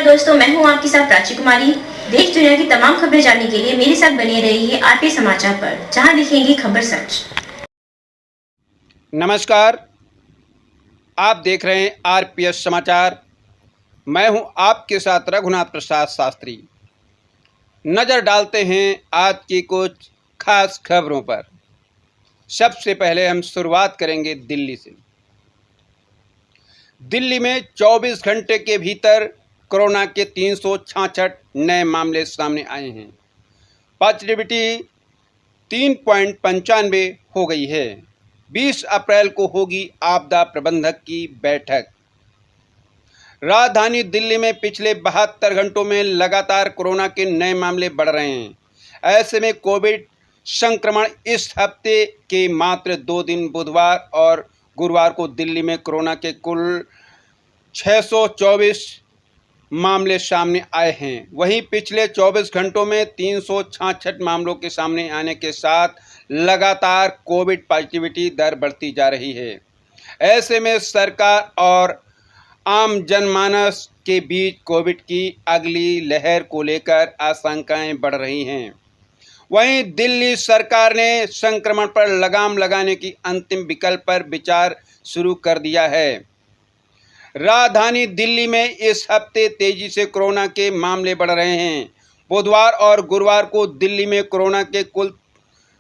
दोस्तों, मैं हूं आपके साथ प्राची कुमारी। देश दुनिया की तमाम खबरें जानने के लिए मेरे साथ बने रहिए आरपी समाचार पर, जहां दिखेंगी खबर सच। नमस्कार, आप देख रहे हैं आरपीएस समाचार। मैं हूं आपके साथ रघुनाथ प्रसाद शास्त्री। नज़र डालते हैं आज की कुछ खास खबरों पर। सबसे पहले हम शुरुआत करेंगे दिल्ली से। दिल्ली में 24 घंटे के भीतर कोरोना के 366 नए मामले सामने आए हैं। पॉजिटिविटी 3.95 हो गई है। 20 अप्रैल को होगी आपदा प्रबंधक की बैठक। राजधानी दिल्ली में पिछले 72 घंटों में लगातार कोरोना के नए मामले बढ़ रहे हैं। ऐसे में कोविड संक्रमण इस हफ्ते के मात्र 2 दिन बुधवार और गुरुवार को दिल्ली में कोरोना के कुल 624 मामले सामने आए हैं। वहीं पिछले 24 घंटों में 366 मामलों के सामने आने के साथ लगातार कोविड पॉजिटिविटी दर बढ़ती जा रही है। ऐसे में सरकार और आम जनमानस के बीच कोविड की अगली लहर को लेकर आशंकाएं बढ़ रही हैं। वहीं दिल्ली सरकार ने संक्रमण पर लगाम लगाने की अंतिम विकल्प पर विचार शुरू कर दिया है। राजधानी दिल्ली में इस हफ्ते तेजी से कोरोना के मामले बढ़ रहे हैं। बुधवार और गुरुवार को दिल्ली में कोरोना के कुल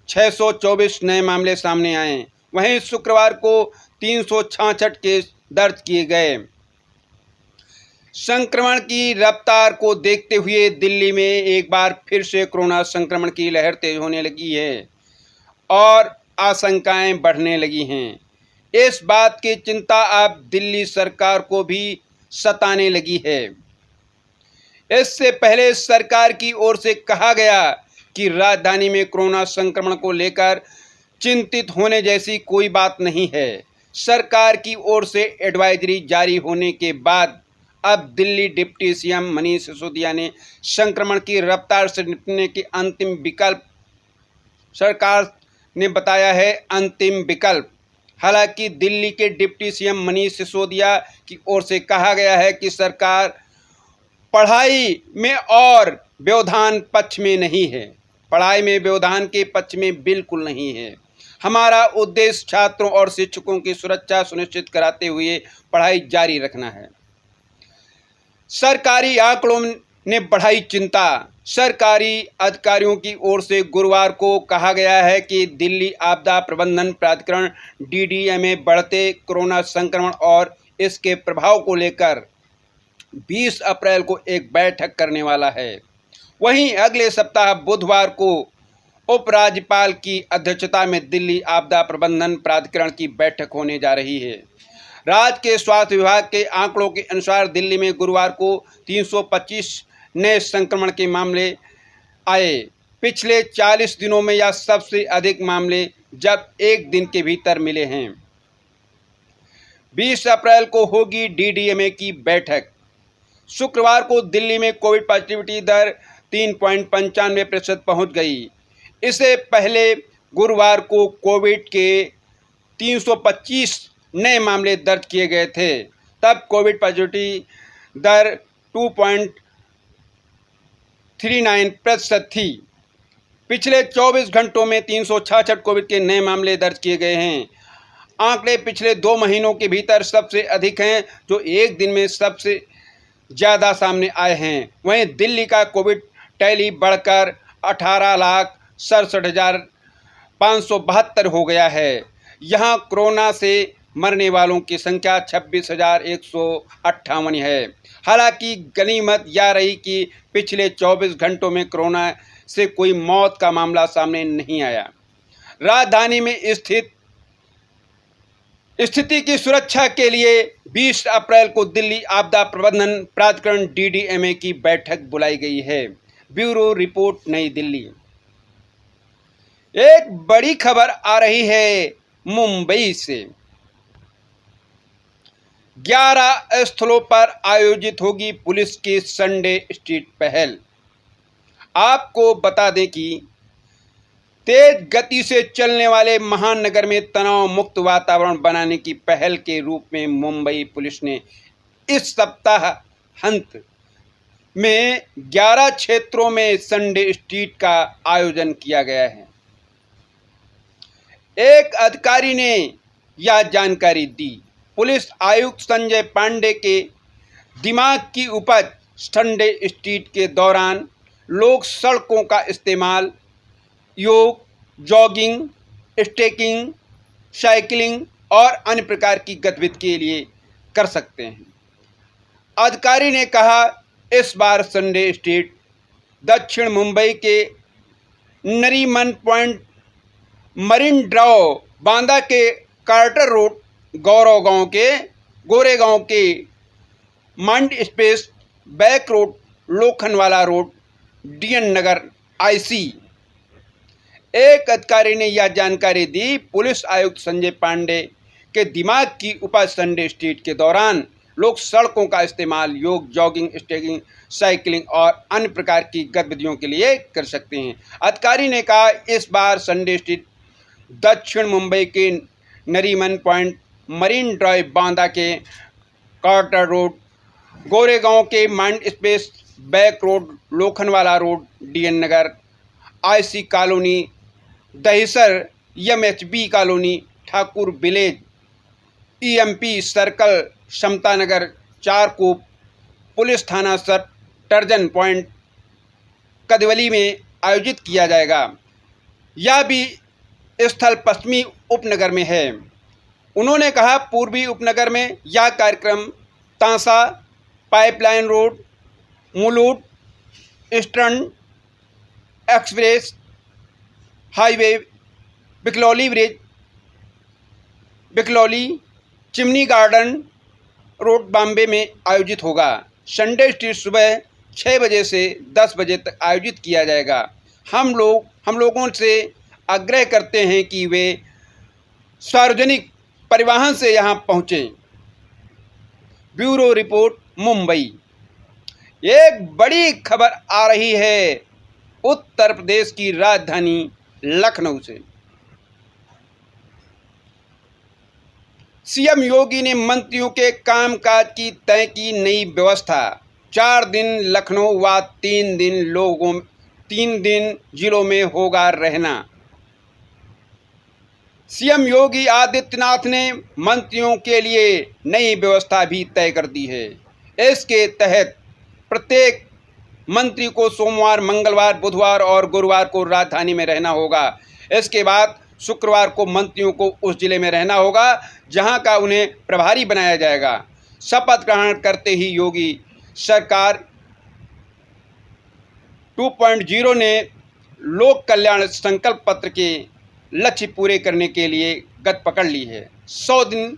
624 नए मामले सामने आए। वहीं शुक्रवार को 366 केस दर्ज किए गए। संक्रमण की रफ्तार को देखते हुए दिल्ली में एक बार फिर से कोरोना संक्रमण की लहर तेज होने लगी है और आशंकाएं बढ़ने लगी हैं। इस बात की चिंता अब दिल्ली सरकार को भी सताने लगी है। इससे पहले सरकार की ओर से कहा गया कि राजधानी में कोरोना संक्रमण को लेकर चिंतित होने जैसी कोई बात नहीं है। सरकार की ओर से एडवाइजरी जारी होने के बाद अब दिल्ली डिप्टी सीएम मनीष सिसोदिया ने संक्रमण की रफ्तार से निपटने के अंतिम विकल्प सरकार ने बताया है। अंतिम विकल्प हालांकि दिल्ली के डिप्टी सीएम मनीष सिसोदिया की ओर से कहा गया है कि सरकार पढ़ाई में और व्यवधान पक्ष में नहीं है। पढ़ाई में व्यवधान के पक्ष में बिल्कुल नहीं है। हमारा उद्देश्य छात्रों और शिक्षकों की सुरक्षा सुनिश्चित कराते हुए पढ़ाई जारी रखना है। सरकारी आंकड़ों ने बढ़ाई चिंता। सरकारी अधिकारियों की ओर से गुरुवार को कहा गया है कि दिल्ली आपदा प्रबंधन प्राधिकरण डीडीए में बढ़ते कोरोना संक्रमण और इसके प्रभाव को लेकर 20 अप्रैल को एक बैठक करने वाला है। वहीं अगले सप्ताह बुधवार को उपराज्यपाल की अध्यक्षता में दिल्ली आपदा प्रबंधन प्राधिकरण की बैठक होने जा रही है। राज्य के स्वास्थ्य विभाग के आंकड़ों के अनुसार दिल्ली में गुरुवार को 325 नए संक्रमण के मामले आए। पिछले 40 दिनों में यह सबसे अधिक मामले जब एक दिन के भीतर मिले हैं। 20 अप्रैल को होगी डीडीएमए की बैठक। शुक्रवार को दिल्ली में कोविड पॉजिटिविटी दर 3.95% पहुंच गई। इससे पहले गुरुवार को कोविड के 325 नए मामले दर्ज किए गए थे। तब कोविड पॉजिटिविटी दर 2.39% थी। पिछले 24 घंटों में 366 कोविड के नए मामले दर्ज किए गए हैं। आंकड़े पिछले 2 महीनों के भीतर सबसे अधिक हैं, जो एक दिन में सबसे ज़्यादा सामने आए हैं। वहीं दिल्ली का कोविड टैली बढ़कर 18,67,572 हो गया है। यहाँ कोरोना से मरने वालों की संख्या 26,158 है। हालांकि गनीमत यह रही कि पिछले 24 घंटों में कोरोना से कोई मौत का मामला सामने नहीं आया। राजधानी में स्थिति की सुरक्षा के लिए 20 अप्रैल को दिल्ली आपदा प्रबंधन प्राधिकरण डीडीएमए की बैठक बुलाई गई है। ब्यूरो रिपोर्ट, नई दिल्ली। एक बड़ी खबर आ रही है मुंबई से। 11 स्थलों पर आयोजित होगी पुलिस की संडे स्ट्रीट पहल। आपको बता दें कि तेज गति से चलने वाले महानगर में तनाव मुक्त वातावरण बनाने की पहल के रूप में मुंबई पुलिस ने इस सप्ताह अंत में 11 क्षेत्रों में संडे स्ट्रीट का आयोजन किया गया है। एक अधिकारी ने यह जानकारी दी। पुलिस आयुक्त संजय पांडे के दिमाग की उपज संडे स्ट्रीट के दौरान लोग सड़कों का इस्तेमाल योग, जॉगिंग, स्टेकिंग, साइकिलिंग और अन्य प्रकार की गतिविधि के लिए कर सकते हैं। अधिकारी ने कहा, इस बार संडे स्ट्रीट दक्षिण मुंबई के Nariman point, marine drive, Bandra के कार्टर रोड, गोरेगांव के mind space, back road, Lokhandwala road, DN Nagar, IC. एक अधिकारी ने यह जानकारी दी। पुलिस आयुक्त संजय पांडे के दिमाग की उपज संडे स्ट्रीट के दौरान लोग सड़कों का इस्तेमाल योग, जॉगिंग, स्टेकिंग, साइकिलिंग और अन्य प्रकार की गतिविधियों के लिए कर सकते हैं। अधिकारी ने कहा, इस बार संडे स्ट्रीट दक्षिण मुंबई के Nariman point, marine drive, Bandra के कार्टर रोड, गोरेगांव के mind space, back road, Lokhandwala road, DN Nagar, IC colony, Dahisar, MHB colony, Thakur village, EMP circle, Samata Nagar, Charkop, police थाना सर, टर्जन पॉइंट, कदवली में आयोजित किया जाएगा। यह भी स्थल पश्चिमी उपनगर में है। उन्होंने कहा, पूर्वी उपनगर में यह कार्यक्रम Tansa, pipeline road, Mulund, eastern express highway, Vikhroli, chimney garden road, Bombay में आयोजित होगा। संडे स्ट्रीट सुबह 6 बजे से 10 बजे तक आयोजित किया जाएगा। हम लोगों से आग्रह करते हैं कि वे सार्वजनिक परिवहन से यहाँ पहुँचें। Bureau report, Mumbai. एक बड़ी खबर आ रही है उत्तर प्रदेश की राजधानी लखनऊ से। सीएम योगी ने मंत्रियों के कामकाज की तय की नई व्यवस्था। 4 दिन लखनऊ व 3 दिन जिलों में होगा रहना। सीएम योगी आदित्यनाथ ने मंत्रियों के लिए नई व्यवस्था भी तय कर दी है। इसके तहत प्रत्येक मंत्री को सोमवार, मंगलवार, बुधवार और गुरुवार को राजधानी में रहना होगा। इसके बाद शुक्रवार को मंत्रियों को उस जिले में रहना होगा जहां का उन्हें प्रभारी बनाया जाएगा। शपथ ग्रहण करते ही योगी सरकार 2.0 ने लोक कल्याण संकल्प पत्र के लक्ष्य पूरे करने के लिए गति पकड़ ली है। 100 दिन,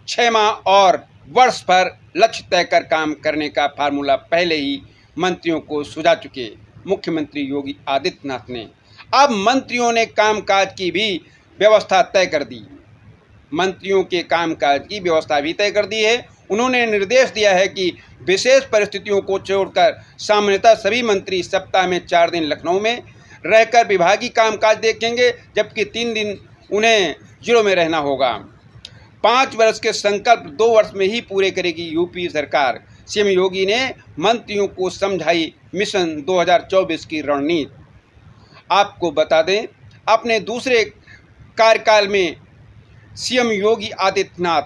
6 माह और वर्ष भर लक्ष्य तय कर काम करने का फार्मूला पहले ही मंत्रियों को सुझा चुके मुख्यमंत्री योगी आदित्यनाथ ने अब मंत्रियों ने कामकाज की भी व्यवस्था तय कर दी। मंत्रियों के कामकाज की व्यवस्था भी तय कर दी है। उन्होंने निर्देश दिया है कि विशेष परिस्थितियों को छोड़कर सामान्यतः सभी मंत्री सप्ताह में 4 दिन लखनऊ में रहकर विभागीय कामकाज देखेंगे, जबकि 3 दिन उन्हें जिलों में रहना होगा। 5 वर्ष के संकल्प 2 वर्ष में ही पूरे करेगी यूपी सरकार। सीएम योगी ने मंत्रियों को समझाई मिशन 2024 की रणनीति। आपको बता दें, अपने दूसरे कार्यकाल में सीएम योगी आदित्यनाथ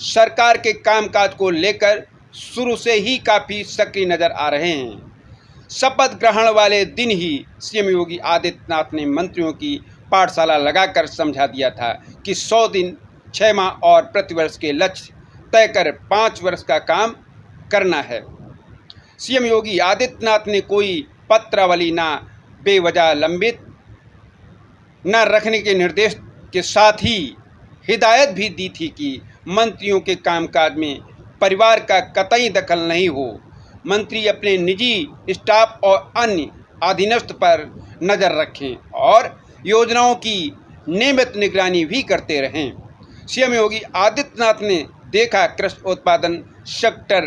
सरकार के कामकाज को लेकर शुरू से ही काफ़ी सक्रिय नजर आ रहे हैं। शपथ ग्रहण वाले दिन ही सीएम योगी आदित्यनाथ ने मंत्रियों की पाठशाला लगाकर समझा दिया था कि 100 दिन, 6 माह और प्रतिवर्ष के लक्ष्य तय कर 5 वर्ष का काम करना है। सीएम योगी आदित्यनाथ ने कोई पत्रावली ना बेवजह लंबित न रखने के निर्देश के साथ ही हिदायत भी दी थी कि मंत्रियों के कामकाज में परिवार का कतई दखल नहीं हो। मंत्री अपने निजी स्टाफ और अन्य अधीनस्थ पर नज़र रखें और योजनाओं की नियमित निगरानी भी करते रहें। सीएम योगी आदित्यनाथ ने देखा कृषि उत्पादन सेक्टर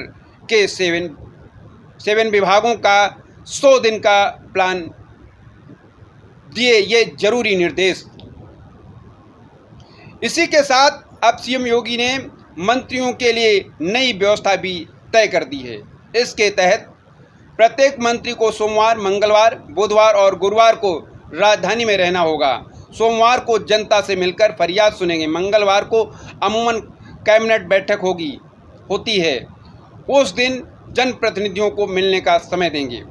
के 7 विभागों का 100 दिन का प्लान, दिए ये जरूरी निर्देश। इसी के साथ अब सीएम योगी ने मंत्रियों के लिए नई व्यवस्था भी तय कर दी है। इसके तहत प्रत्येक मंत्री को सोमवार, मंगलवार, बुधवार और गुरुवार को राजधानी में रहना होगा। सोमवार को जनता से मिलकर फरियाद सुनेंगे। मंगलवार को अमूमन कैबिनेट बैठक होती है, उस दिन जनप्रतिनिधियों को मिलने का समय देंगे।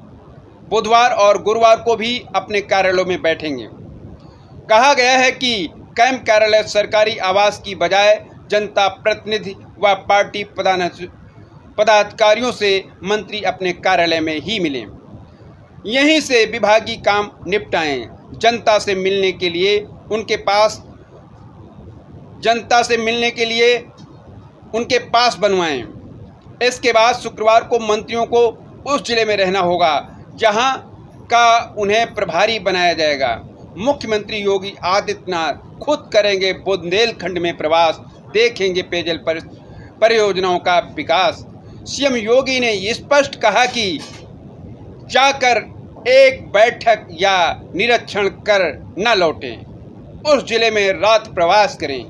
बुधवार और गुरुवार को भी अपने कार्यालयों में बैठेंगे। कहा गया है कि कैंप कार्यालय सरकारी आवास की बजाय जनता प्रतिनिधि व पार्टी पदाधिकारियों से मंत्री अपने कार्यालय में ही मिलें। यहीं से विभागीय काम निपटाएं। जनता से मिलने के लिए उनके पास बनवाएं। इसके बाद शुक्रवार को मंत्रियों को उस जिले में रहना होगा जहां का उन्हें प्रभारी बनाया जाएगा। मुख्यमंत्री योगी आदित्यनाथ खुद करेंगे बुंदेलखंड में प्रवास, देखेंगे पेयजल परियोजनाओं का विकास। सीएम योगी ने स्पष्ट कहा कि जाकर एक बैठक या निरीक्षण कर न लौटें, उस जिले में रात प्रवास करें,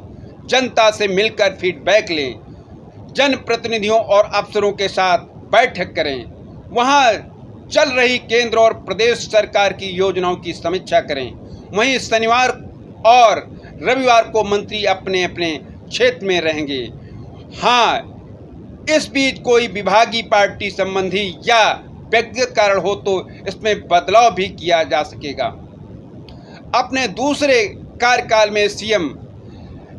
जनता से मिलकर फीडबैक लें, जनप्रतिनिधियों और अफसरों के साथ बैठक करें, वहां चल रही केंद्र और प्रदेश सरकार की योजनाओं की समीक्षा करें। वहीं शनिवार और रविवार को मंत्री अपने अपने क्षेत्र में रहेंगे। हाँ, इस बीच कोई विभागीय पार्टी संबंधी या व्यक्तिगत कारण हो तो इसमें बदलाव भी किया जा सकेगा। अपने दूसरे कार्यकाल में सीएम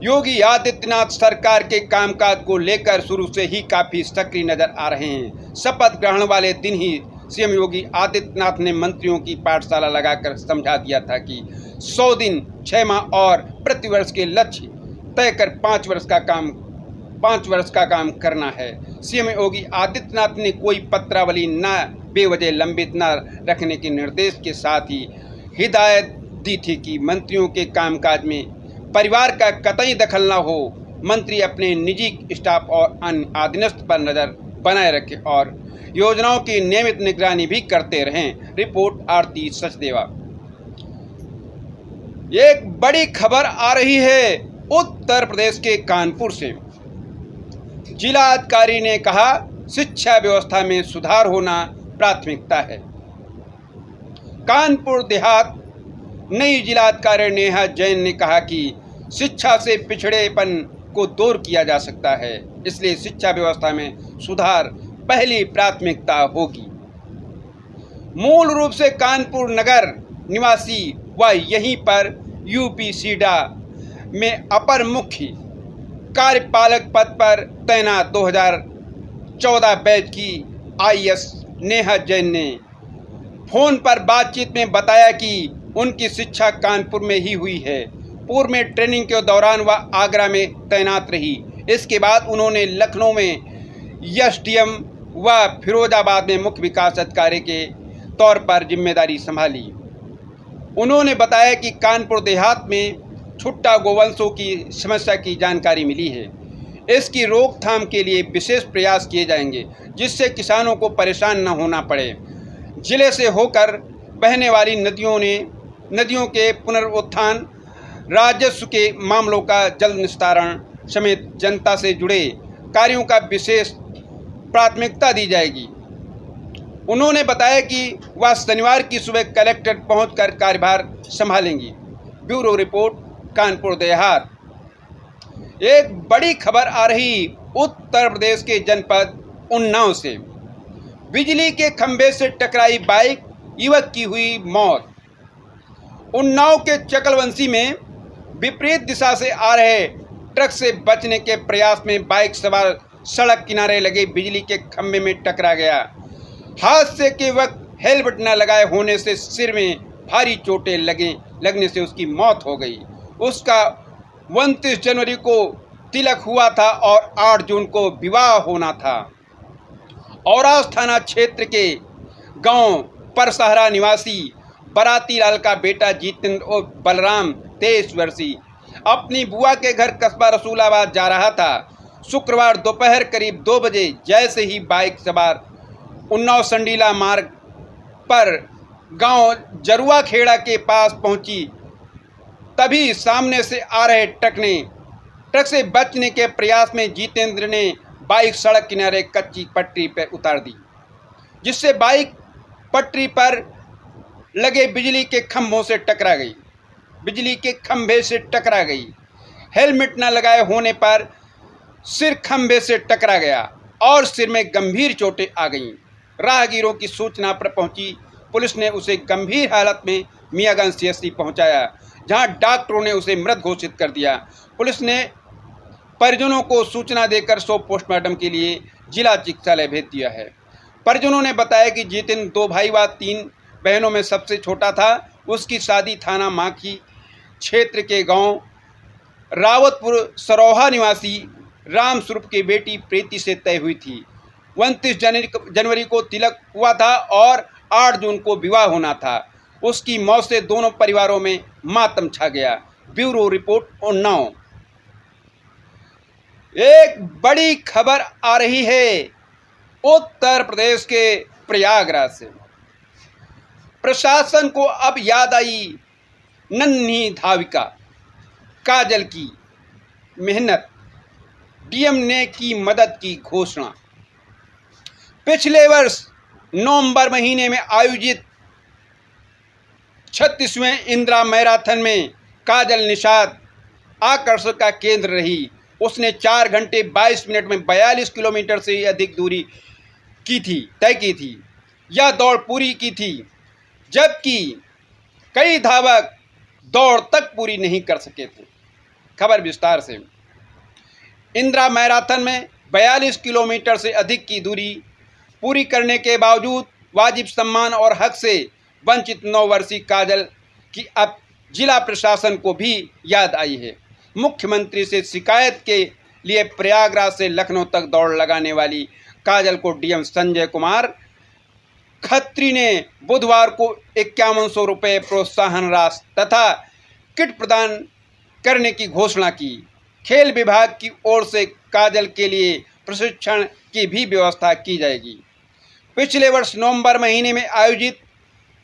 योगी आदित्यनाथ सरकार के कामकाज को लेकर शुरू से ही काफी सक्रिय नजर आ रहे हैं। शपथ ग्रहण वाले दिन ही सीएम योगी आदित्यनाथ ने मंत्रियों की पाठशाला लगाकर समझा दिया था कि 100 दिन, 6 माह और प्रतिवर्ष के लक्ष्य तय कर 5 वर्ष का काम करना है। सीएम योगी आदित्यनाथ ने कोई पत्रावली न बेवजह लंबित न रखने के निर्देश के साथ ही हिदायत दी थी कि मंत्रियों के कामकाज में परिवार का कतई दखल न हो। मंत्री अपने निजी स्टाफ और अन्य अधीनस्थ पर नजर बनाए रखें और योजनाओं की नियमित निगरानी भी करते रहें। रिपोर्ट आरती सचदेवा। एक बड़ी खबर आ रही है उत्तर प्रदेश के कानपुर से। जिलाधिकारी ने कहा शिक्षा व्यवस्था में सुधार होना प्राथमिकता है। कानपुर देहात नई जिलाधिकारी नेहा जैन ने कहा कि शिक्षा से पिछड़ेपन को दूर किया जा सकता है, इसलिए शिक्षा व्यवस्था में सुधार पहली प्राथमिकता होगी। मूल रूप से कानपुर नगर निवासी व यहीं पर यूपी सीडा में अपर मुख्य कार्यपालक पद पर तैनात 2014 बैच की आईएएस नेहा जैन ने फोन पर बातचीत में बताया कि उनकी शिक्षा कानपुर में ही हुई है। पूर्व में ट्रेनिंग के दौरान वह आगरा में तैनात रही। इसके बाद उन्होंने लखनऊ में एसडीएम व फिरोजाबाद में मुख्य विकास अधिकारी के तौर पर जिम्मेदारी संभाली। उन्होंने बताया कि कानपुर देहात में छुट्टा गोवंशों की समस्या की जानकारी मिली है। इसकी रोकथाम के लिए विशेष प्रयास किए जाएंगे जिससे किसानों को परेशान न होना पड़े। जिले से होकर बहने वाली नदियों के पुनरुत्थान, राजस्व के मामलों का जल्द निस्तारण समेत जनता से जुड़े कार्यों का विशेष प्राथमिकता दी जाएगी। उन्होंने बताया कि वह शनिवार की सुबह कलेक्टर पहुंचकर कार्यभार संभालेंगी। Bureau report, Kanpur Dehat. एक बड़ी खबर आ रही उत्तर प्रदेश के जनपद उन्नाव से। बिजली के खंभे से टकराई बाइक, युवक की हुई मौत। उन्नाव के चकलवंशी में विपरीत दिशा से आ रहे ट्रक से बचने के प्रयास में बाइक सवार सड़क किनारे लगे बिजली के खंभे में टकरा गया। हादसे के वक्त हेलमेट न लगाए होने से सिर में भारी चोटें लगने से उसकी मौत हो गई। उसका 29 जनवरी को तिलक हुआ था और 8 जून को विवाह होना था। औरास थाना क्षेत्र के गांव परसहरा निवासी बराती लाल का बेटा जितेंद्र और बलराम 23 वर्षीय अपनी बुआ के घर कस्बा रसूलाबाद जा रहा था। शुक्रवार दोपहर करीब 2 बजे जैसे ही बाइक सवार उन्नाव संडीला मार्ग पर गांव जरुआ खेड़ा के पास पहुंची, तभी सामने से आ रहे ट्रक से बचने के प्रयास में जितेंद्र ने बाइक सड़क किनारे कच्ची पटरी पर उतार दी, जिससे बाइक पटरी पर लगे बिजली के खंभों से टकरा गई, बिजली के खंभे से टकरा गई। हेलमेट न लगाए होने पर सिर खंभे से टकरा गया और सिर में गंभीर चोटें आ गईं। राहगीरों की सूचना पर पहुंची पुलिस ने उसे गंभीर हालत में मियागंज सीएचसी पहुंचाया, जहां डॉक्टरों ने उसे मृत घोषित कर दिया। पुलिस ने परिजनों को सूचना देकर शव पोस्टमार्टम के लिए जिला चिकित्सालय भेज दिया है। परिजनों ने बताया कि जितिन 2 भाई व 3 बहनों में सबसे छोटा था। उसकी शादी थाना माखी क्षेत्र के गांव रावतपुर सरोहा निवासी राम स्वरूप की बेटी प्रीति से तय हुई थी। 29 जनवरी को तिलक हुआ था और 8 जून को विवाह होना था। उसकी मौत से दोनों परिवारों में मातम छा गया। Bureau report Unnao. एक बड़ी खबर आ रही है उत्तर प्रदेश के प्रयागराज से। प्रशासन को अब याद आई नन्ही धाविका काजल की मेहनत। डीएम ने की मदद की घोषणा। पिछले वर्ष नवंबर महीने में आयोजित 36वें इंदिरा मैराथन में काजल निषाद आकर्षण का केंद्र रही। उसने 4 घंटे 22 मिनट में 42 किलोमीटर से अधिक दूरी तय की थी। यह दौड़ पूरी की थी, जबकि कई धावक दौड़ तक पूरी नहीं कर सके थे। खबर विस्तार से। इंदिरा मैराथन में 42 किलोमीटर से अधिक की दूरी पूरी करने के बावजूद वाजिब सम्मान और हक से वंचित 9 वर्षीय काजल की अब जिला प्रशासन को भी याद आई है। मुख्यमंत्री से शिकायत के लिए प्रयागराज से लखनऊ तक दौड़ लगाने वाली काजल को डीएम संजय कुमार खत्री ने बुधवार को 5100 रुपये प्रोत्साहन राशि तथा किट प्रदान करने की घोषणा की। खेल विभाग की ओर से काजल के लिए प्रशिक्षण की भी व्यवस्था की जाएगी। पिछले वर्ष नवंबर महीने में आयोजित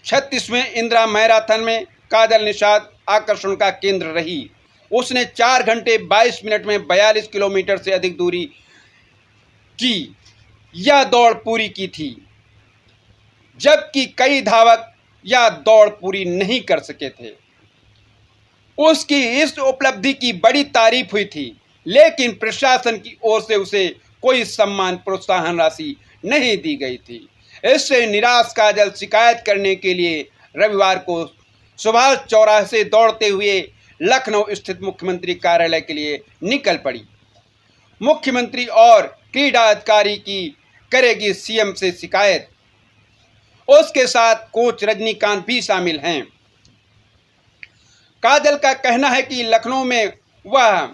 36वें इंदिरा मैराथन में काजल निषाद आकर्षण का केंद्र रही। उसने 4 घंटे 22 मिनट में 42 किलोमीटर से अधिक दूरी की यह दौड़ पूरी की थी, जबकि कई धावक यह दौड़ पूरी नहीं कर सके थे। उसकी इस उपलब्धि की बड़ी तारीफ हुई थी, लेकिन प्रशासन की ओर से उसे कोई सम्मान प्रोत्साहन राशि नहीं दी गई थी। इससे निराश काजल शिकायत करने के लिए रविवार को सुभाष चौराहे से दौड़ते हुए लखनऊ स्थित मुख्यमंत्री कार्यालय के लिए निकल पड़ी। मुख्यमंत्री और क्रीड़ा अधिकारी की करेगी सीएम से शिकायत। उसके साथ कोच रजनीकांत भी शामिल हैं। काजल का कहना है कि लखनऊ में वह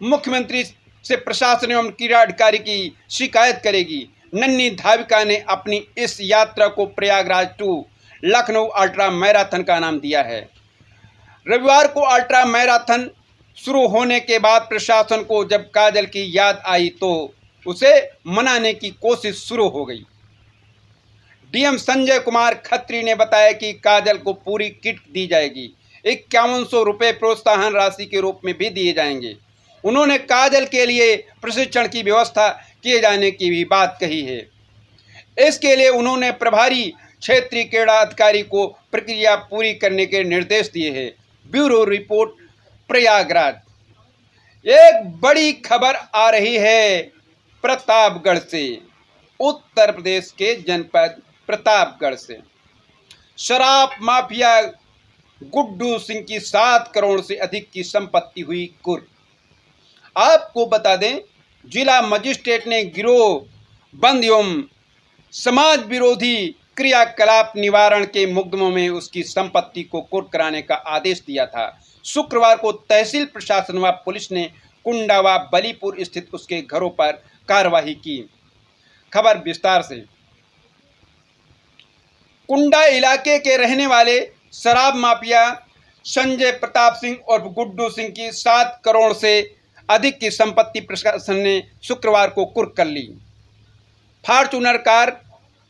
मुख्यमंत्री से प्रशासन एवं क्रीड़ा अधिकारी की शिकायत करेगी। नन्ही धाविका ने अपनी इस यात्रा को Prayagraj to Lucknow ultra marathon का नाम दिया है। रविवार को अल्ट्रा मैराथन शुरू होने के बाद प्रशासन को जब काजल की याद आई तो उसे मनाने की कोशिश शुरू हो गई। डीएम संजय कुमार खत्री ने बताया कि काजल को पूरी किट दी जाएगी। 5100 रुपये प्रोत्साहन राशि के रूप में भी दिए जाएंगे। उन्होंने काजल के लिए प्रशिक्षण की व्यवस्था किए जाने की भी बात कही है। इसके लिए उन्होंने प्रभारी क्षेत्रीय क्रीड़ा अधिकारी को प्रक्रिया पूरी करने के निर्देश दिए हैं। Bureau report Prayagraj. एक बड़ी खबर आ रही है प्रतापगढ़ से, उत्तर प्रदेश के जनपद प्रतापगढ़ से। शराब माफिया गुड्डू सिंह की 7 करोड़ से अधिक की संपत्ति हुई कुर्क। आपको बता दें, जिला मजिस्ट्रेट ने गिरोह बंद एवं समाज विरोधी क्रियाकलाप निवारण के मुकदमों में उसकी संपत्ति को कुर्क कराने का आदेश दिया था। शुक्रवार को तहसील प्रशासन व पुलिस ने कुंडा व बलीपुर स्थित उसके घरों पर कार्रवाई की। खबर विस्तार से। कुंडा इलाके के रहने वाले शराब माफिया संजय प्रताप सिंह और गुड्डू सिंह की 7 करोड़ से अधिक की संपत्ति प्रशासन ने शुक्रवार को कुर्क कर ली। फॉर्च्यूनर कार,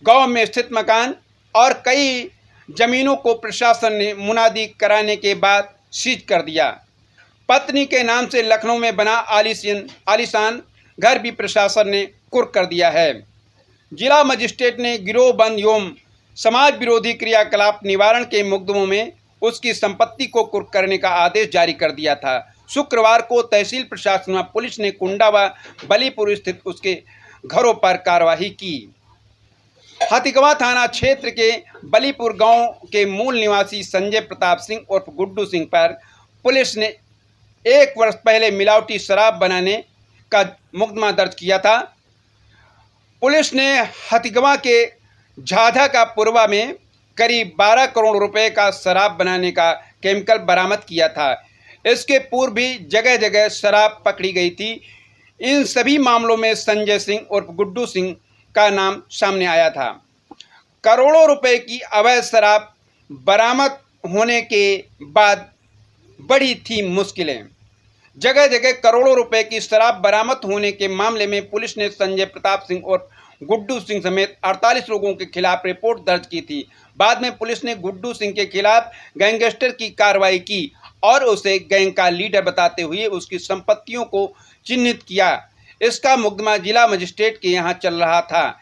गांव में स्थित मकान और कई जमीनों को प्रशासन ने मुनादी कराने के बाद सीज कर दिया। पत्नी के नाम से लखनऊ में बना आलीशान घर भी प्रशासन ने कुर्क कर दिया है। जिला मजिस्ट्रेट ने गिरोह बंद एवं समाज विरोधी क्रियाकलाप निवारण के मुकदमों में उसकी संपत्ति को कुर्क करने का आदेश जारी कर दिया था। शुक्रवार को तहसील प्रशासन व पुलिस ने कुंडा व बलीपुर स्थित उसके घरों पर कार्रवाई की। हथिगवा थाना क्षेत्र के बलीपुर गांव के मूल निवासी संजय प्रताप सिंह उर्फ गुड्डू सिंह पर पुलिस ने 1 वर्ष पहले मिलावटी शराब बनाने का मुकदमा दर्ज किया था। पुलिस ने हथिगवा के झाझा का पुरवा में करीब 12 करोड़ रुपए का शराब बनाने का केमिकल बरामद किया था। इसके पूर्व भी जगह जगह शराब पकड़ी गई थी। इन सभी मामलों में संजय सिंह उर्फ गुड्डू सिंह का नाम सामने आया था। करोड़ों रुपए की अवैध शराब बरामद होने के बाद बढ़ी थी मुश्किलें। जगह जगह करोड़ों रुपए की शराब बरामद होने के मामले में पुलिस ने संजय प्रताप सिंह और गुड्डू सिंह समेत 48 लोगों के खिलाफ रिपोर्ट दर्ज की थी। बाद में पुलिस ने गुड्डू सिंह के खिलाफ गैंगस्टर की कार्रवाई की और उसे गैंग का लीडर बताते हुए उसकी संपत्तियों को चिन्हित किया। इसका मुकदमा जिला मजिस्ट्रेट के यहाँ चल रहा था।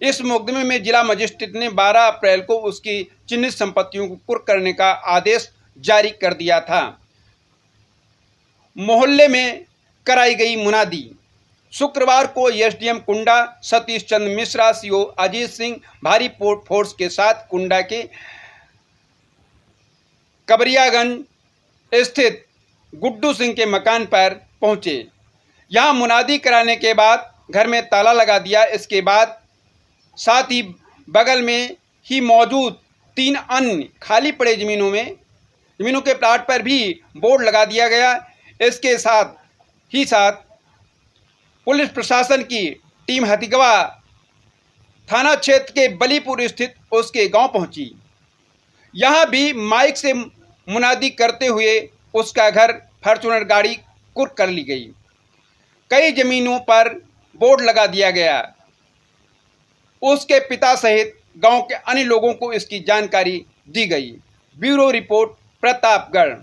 इस मुकदमे में जिला मजिस्ट्रेट ने 12 अप्रैल को उसकी चिन्हित संपत्तियों को कुर्क करने का आदेश जारी कर दिया था। मोहल्ले में कराई गई मुनादी। शुक्रवार को एसडीएम कुंडा सतीश चंद्र मिश्रा, सीओ अजीत सिंह भारी फोर्स के साथ कुंडा के कबरियागंज स्थित गुड्डू सिंह के मकान पर पहुंचे। यहां मुनादी कराने के बाद घर में ताला लगा दिया। इसके बाद साथ ही बगल में ही मौजूद 3 अन्य खाली पड़े जमीनों के प्लाट पर भी बोर्ड लगा दिया गया। इसके साथ पुलिस प्रशासन की टीम हथिगवा थाना क्षेत्र के बलीपुर स्थित उसके गांव पहुंची। यहां भी माइक से मुनादी करते हुए उसका घर फॉर्च्यूनर गाड़ी कुर्क कर ली गई। कई जमीनों पर बोर्ड लगा दिया गया। उसके पिता सहित गांव के अन्य लोगों को इसकी जानकारी दी गई। Bureau report, Pratapgarh.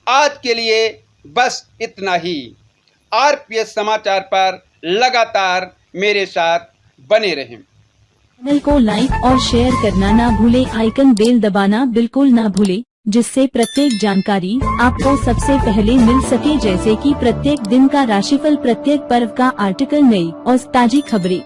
आज के लिए बस इतना ही। आरपीएस समाचार पर लगातार मेरे साथ बने रहें। चैनल को लाइक और शेयर करना ना भूले, आइकन बेल दबाना बिल्कुल ना भूले, जिससे प्रत्येक जानकारी आपको सबसे पहले मिल सके, जैसे कि प्रत्येक दिन का राशिफल, प्रत्येक पर्व का आर्टिकल, नई और ताजी खबरें।